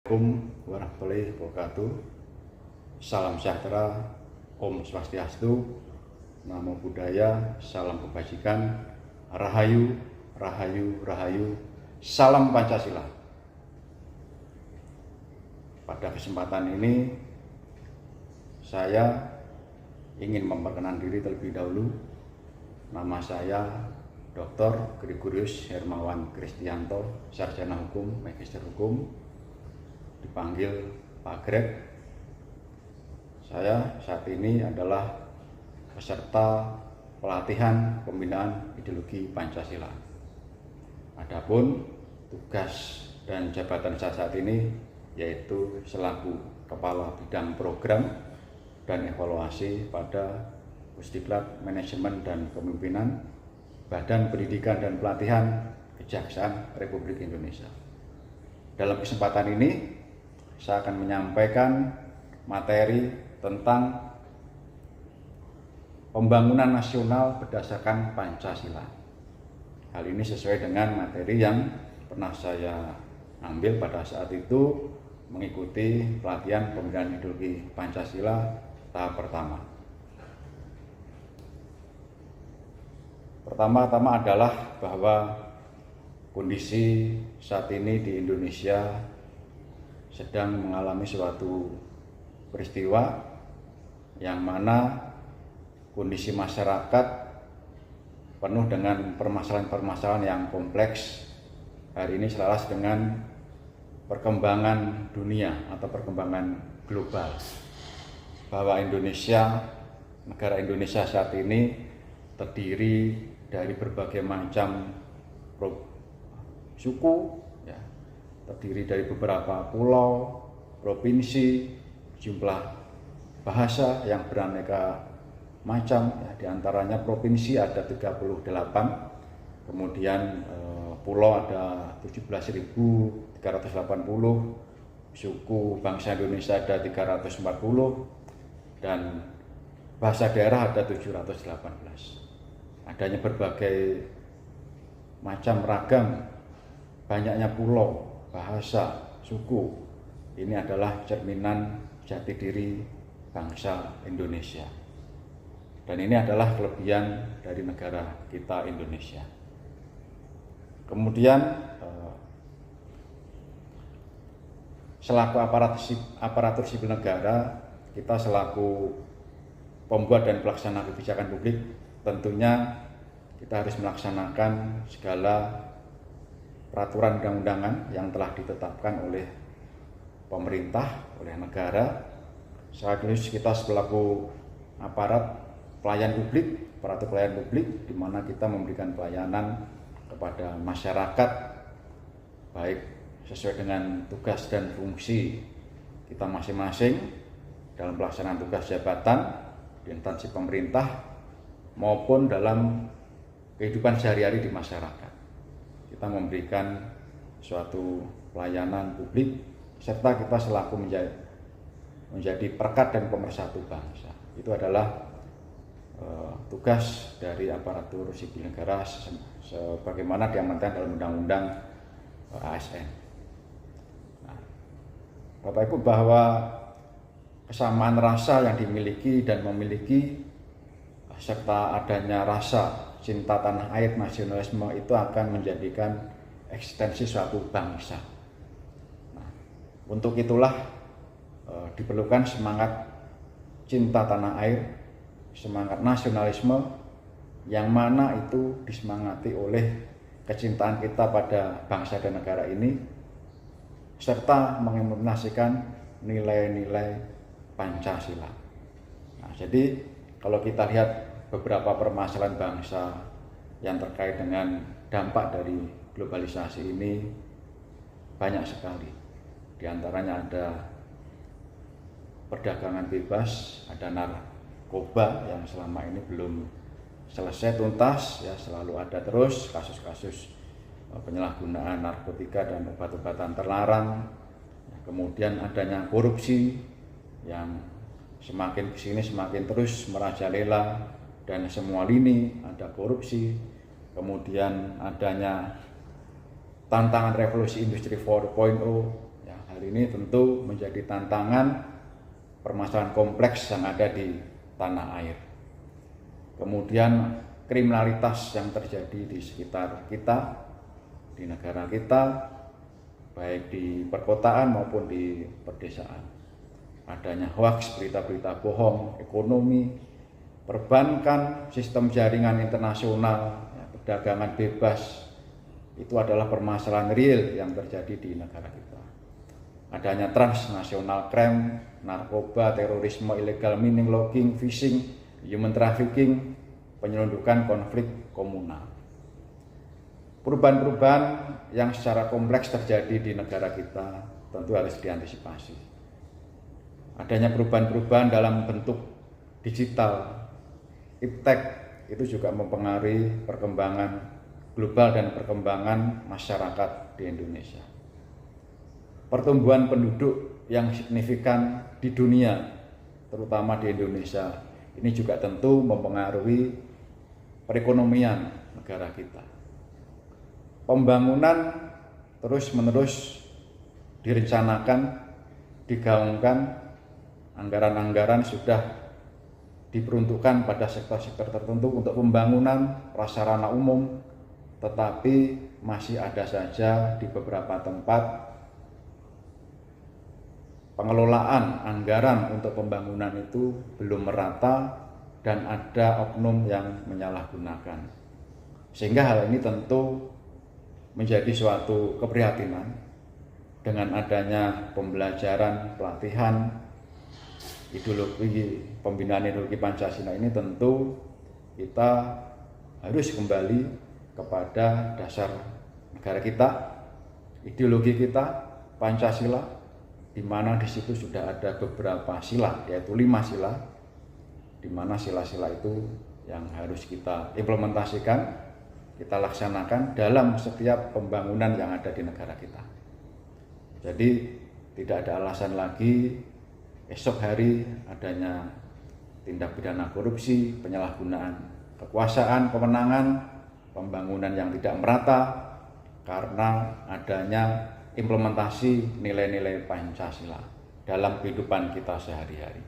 Assalamualaikum warahmatullahi wabarakatuh. Salam sejahtera, Om Swastiastu, Namo Buddhaya, salam kebajikan, Rahayu, Rahayu, Rahayu, salam Pancasila. Pada kesempatan ini saya ingin memperkenalkan diri terlebih dahulu. Nama saya Dr. Gregorius Hermawan Kristianto, Sarjana Hukum, Magister Hukum, dipanggil Pak Greg. Saya saat ini adalah peserta pelatihan pembinaan ideologi Pancasila. Adapun tugas dan jabatan saya saat ini yaitu selaku Kepala Bidang Program dan Evaluasi pada Pusdiklat Manajemen dan Kepemimpinan Badan Pendidikan dan Pelatihan Kejaksaan Republik Indonesia. Dalam kesempatan ini saya akan menyampaikan materi tentang pembangunan nasional berdasarkan Pancasila. Hal ini sesuai dengan materi yang pernah saya ambil pada saat itu mengikuti pelatihan pembinaan ideologi Pancasila tahap pertama. Pertama-tama adalah bahwa kondisi saat ini di Indonesia sedang mengalami suatu peristiwa yang mana kondisi masyarakat penuh dengan permasalahan-permasalahan yang kompleks. Hari ini selaras dengan perkembangan dunia atau perkembangan global, bahwa negara Indonesia saat ini terdiri dari berbagai macam suku, terdiri dari beberapa pulau, provinsi, jumlah bahasa yang beraneka macam, di antaranya provinsi ada 38, kemudian pulau ada 17.380, suku bangsa Indonesia ada 340, dan bahasa daerah ada 718. Adanya berbagai macam ragam, banyaknya pulau, bahasa, suku, ini adalah cerminan jati diri bangsa Indonesia. Dan ini adalah kelebihan dari negara kita Indonesia. Kemudian selaku aparatur sipil negara, kita selaku pembuat dan pelaksana kebijakan publik, tentunya kita harus melaksanakan segala peraturan undang-undangan yang telah ditetapkan oleh pemerintah, oleh negara. Sekaligus kita selaku aparat pelayan publik, aparatur pelayan publik, di mana kita memberikan pelayanan kepada masyarakat baik sesuai dengan tugas dan fungsi kita masing-masing dalam pelaksanaan tugas jabatan di instansi pemerintah maupun dalam kehidupan sehari-hari di masyarakat. Kita memberikan suatu pelayanan publik serta kita selaku menjadi perekat dan pemersatu bangsa. Itu adalah tugas dari aparatur sipil negara sebagaimana diamanatkan dalam Undang-Undang ASN. Nah, Bapak Ibu, bahwa kesamaan rasa yang dimiliki dan memiliki serta adanya rasa cinta tanah air, nasionalisme itu akan menjadikan eksistensi suatu bangsa. Nah, untuk itulah diperlukan semangat cinta tanah air, semangat nasionalisme yang mana itu disemangati oleh kecintaan kita pada bangsa dan negara ini serta mengimplementasikan nilai-nilai Pancasila. Nah, jadi kalau kita lihat beberapa permasalahan bangsa yang terkait dengan dampak dari globalisasi ini banyak sekali. Di antaranya ada perdagangan bebas, ada narkoba yang selama ini belum selesai tuntas, selalu ada terus kasus-kasus penyalahgunaan narkotika dan obat-obatan terlarang. Kemudian adanya korupsi yang semakin kesini semakin terus merajalela dan semua lini ada korupsi. Kemudian adanya tantangan revolusi industri 4.0, hal Hal ini tentu menjadi tantangan permasalahan kompleks yang ada di tanah air. Kemudian kriminalitas yang terjadi di sekitar kita, di negara kita, baik di perkotaan maupun di pedesaan. Adanya hoaks, berita-berita bohong, ekonomi, perbankan, sistem jaringan internasional, perdagangan bebas, itu adalah permasalahan real yang terjadi di negara kita. Adanya transnasional crime, narkoba, terorisme, illegal mining, logging, fishing, human trafficking, penyelundupan, konflik komunal. Perubahan-perubahan yang secara kompleks terjadi di negara kita tentu harus diantisipasi. Adanya perubahan-perubahan dalam bentuk digital, iptek, itu juga mempengaruhi perkembangan global dan perkembangan masyarakat di Indonesia. Pertumbuhan penduduk yang signifikan di dunia, terutama di Indonesia, ini juga tentu mempengaruhi perekonomian negara kita. Pembangunan terus-menerus direncanakan, digaungkan, anggaran-anggaran sudah diperuntukkan pada sektor-sektor tertentu untuk pembangunan prasarana umum, tetapi masih ada saja di beberapa tempat pengelolaan anggaran untuk pembangunan itu belum merata dan ada oknum yang menyalahgunakan. Sehingga hal ini tentu menjadi suatu keprihatinan. Dengan adanya pembelajaran, pelatihan, ideologi, pembinaan ideologi Pancasila ini tentu kita harus kembali kepada dasar negara kita, ideologi kita, Pancasila, di mana di situ sudah ada beberapa sila, yaitu 5 sila, di mana sila-sila itu yang harus kita implementasikan, kita laksanakan dalam setiap pembangunan yang ada di negara kita. Jadi tidak ada alasan lagi esok hari adanya tindak pidana korupsi, penyalahgunaan kekuasaan, kewenangan, pembangunan yang tidak merata karena adanya implementasi nilai-nilai Pancasila dalam kehidupan kita sehari-hari.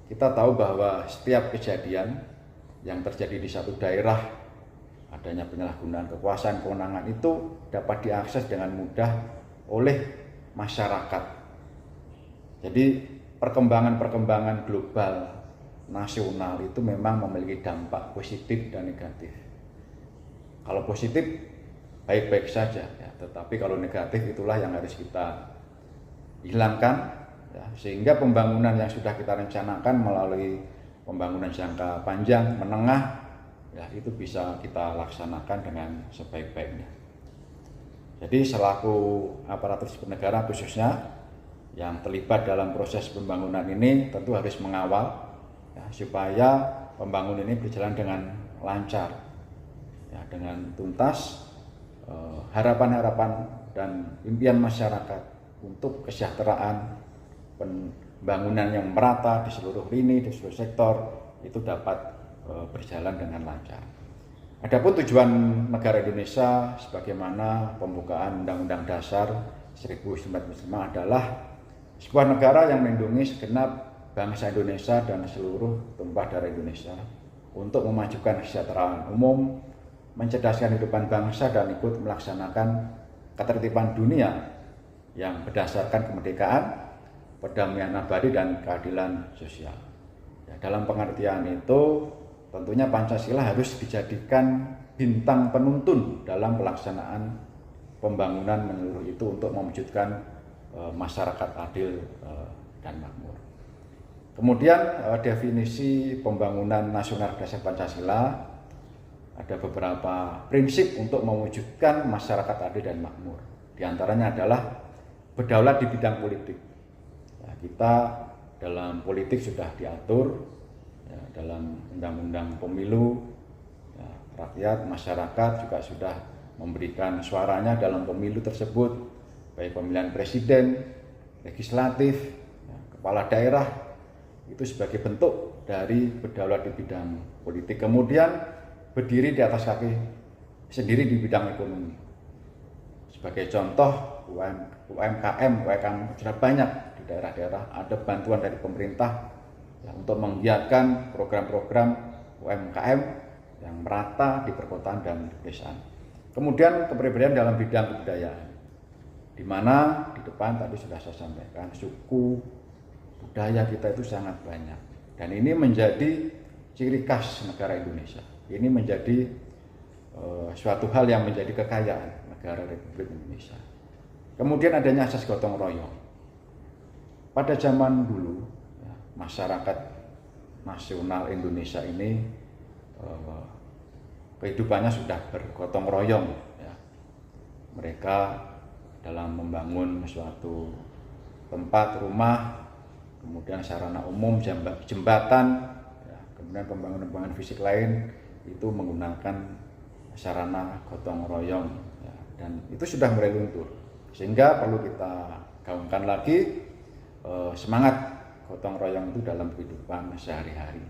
Kita tahu bahwa setiap kejadian yang terjadi di satu daerah, adanya penyalahgunaan kekuasaan, kewenangan itu dapat diakses dengan mudah oleh masyarakat. Jadi perkembangan-perkembangan global, nasional itu memang memiliki dampak positif dan negatif. Kalau positif, baik-baik saja, ya. Tetapi kalau negatif itulah yang harus kita hilangkan, ya, sehingga pembangunan yang sudah kita rencanakan melalui pembangunan jangka panjang, menengah, ya, itu bisa kita laksanakan dengan sebaik-baiknya. Jadi selaku aparatur sipil negara khususnya yang terlibat dalam proses pembangunan ini tentu harus mengawal, ya, supaya pembangunan ini berjalan dengan lancar, ya, dengan tuntas. Harapan-harapan dan impian masyarakat untuk kesejahteraan, pembangunan yang merata di seluruh lini, di seluruh sektor itu dapat berjalan dengan lancar. Adapun tujuan negara Indonesia sebagaimana pembukaan Undang-Undang Dasar 1945 adalah sebuah negara yang melindungi segenap bangsa Indonesia dan seluruh tumpah darah Indonesia untuk memajukan kesejahteraan umum, mencerdaskan kehidupan bangsa dan ikut melaksanakan ketertiban dunia yang berdasarkan kemerdekaan, perdamaian abadi dan keadilan sosial. Ya, dalam pengertian itu tentunya Pancasila harus dijadikan bintang penuntun dalam pelaksanaan pembangunan menyeluruh itu untuk mewujudkan masyarakat adil dan makmur. Kemudian definisi pembangunan nasional berdasarkan Pancasila, ada beberapa prinsip untuk mewujudkan masyarakat adil dan makmur. Di antaranya adalah berdaulat di bidang politik. Ya, kita dalam politik sudah diatur, ya, dalam undang-undang pemilu, ya, rakyat, masyarakat juga sudah memberikan suaranya dalam pemilu tersebut, baik pemilihan presiden, legislatif, ya, kepala daerah, itu sebagai bentuk dari berdaulat di bidang politik. Kemudian berdiri di atas kaki sendiri di bidang ekonomi. Sebagai contoh, UMKM sudah banyak di daerah-daerah, ada bantuan dari pemerintah ya, untuk menggiatkan program-program UMKM yang merata di perkotaan dan di pedesaan. Kemudian kepribadian dalam bidang kebudayaan, di mana di depan tadi sudah saya sampaikan, suku budaya kita itu sangat banyak, dan ini menjadi ciri khas negara Indonesia. Ini menjadi suatu hal yang menjadi kekayaan negara Republik Indonesia. Kemudian adanya asas gotong royong. Pada zaman dulu, ya, masyarakat nasional Indonesia ini kehidupannya sudah bergotong royong. Ya. Mereka dalam membangun suatu tempat, rumah, kemudian sarana umum, jembatan, ya, kemudian pembangunan fisik lain itu menggunakan sarana gotong royong, ya, dan itu sudah mulai luntur, sehingga perlu kita gaungkan lagi semangat gotong royong itu dalam kehidupan sehari-hari.